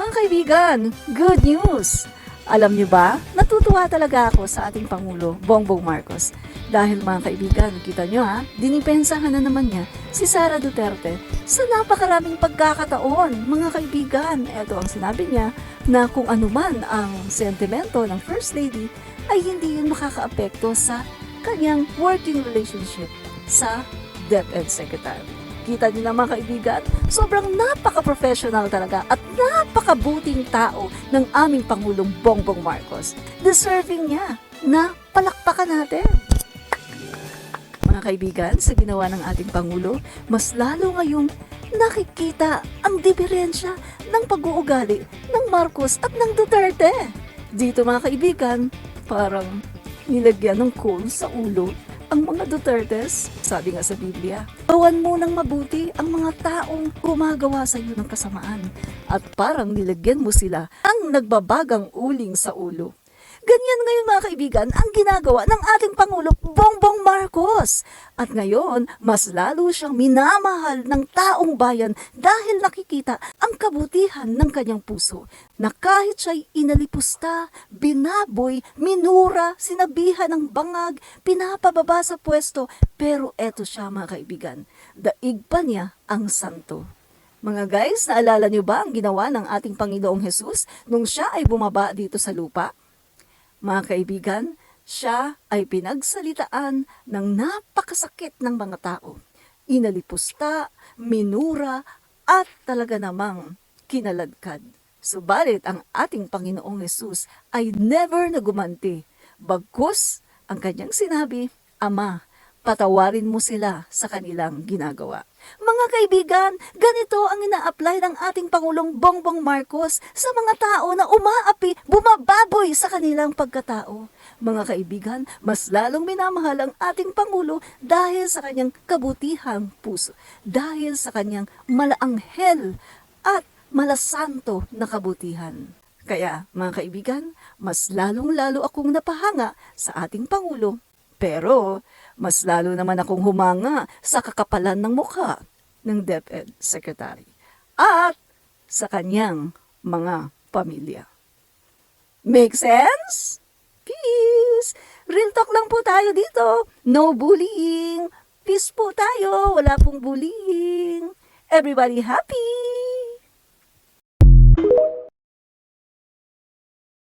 Mga kaibigan, good news! Alam niyo ba, natutuwa talaga ako sa ating Pangulo, Bongbong Marcos. Dahil mga kaibigan, kita niyo dinipensahan na naman niya si Sara Duterte sa napakaraming pagkakataon. Mga kaibigan, ito ang sinabi niya na kung anuman ang sentimento ng First Lady ay hindi yun makakaapekto sa kanyang working relationship sa DepEd Secretary. Kita niyo na mga kaibigan, sobrang napaka-professional talaga at napakabuting tao ng aming Pangulong Bongbong Marcos. Deserving niya na palakpakan natin. Mga kaibigan, sa ginawa ng ating Pangulo, mas lalo ngayong nakikita ang diferensya ng pag-uugali ng Marcos at ng Duterte. Dito mga kaibigan, parang nilagyan ng coal sa ulo ang mga Dutertes. Sabi nga sa Biblia, gawan mo ng mabuti ang mga taong gumagawa sa iyo ng kasamaan at parang nilagyan mo sila ang nagbabagang uling sa ulo. Ganyan ngayon mga kaibigan ang ginagawa ng ating Pangulo Bongbong Marcos. At ngayon, mas lalo siyang minamahal ng taong bayan dahil nakikita ang kabutihan ng kanyang puso. Na kahit siya'y inalipusta, binaboy, minura, sinabihan ng bangag, pinapababa sa pwesto, pero eto siya mga kaibigan, daig pa niya ang santo. Mga guys, naalala niyo ba ang ginawa ng ating Panginoong Hesus nung siya ay bumaba dito sa lupa? Mga kaibigan, siya ay pinagsalitaan ng napakasakit ng mga tao. Inalipusta, minura, at talaga namang kinaladkad. Subalit ang ating Panginoong Hesus ay never nagumanti. Bagkus, ang kanyang sinabi, Ama, patawarin mo sila sa kanilang ginagawa. Mga kaibigan, ganito ang ina-apply ng ating Pangulong Bongbong Marcos sa mga tao na umaapi, bumababoy sa kanilang pagkatao. Mga kaibigan, mas lalong minamahal ang ating Pangulo dahil sa kanyang kabutihang puso, dahil sa kanyang malaanghel at malasanto na kabutihan. Kaya, mga kaibigan, mas lalong-lalo akong napahanga sa ating Pangulo. Pero, mas lalo naman akong humanga sa kakapalan ng mukha ng DepEd Secretary at sa kanyang mga pamilya. Make sense? Peace! Real talk lang po tayo dito. No bullying. Peace po tayo. Wala pong bullying. Everybody happy!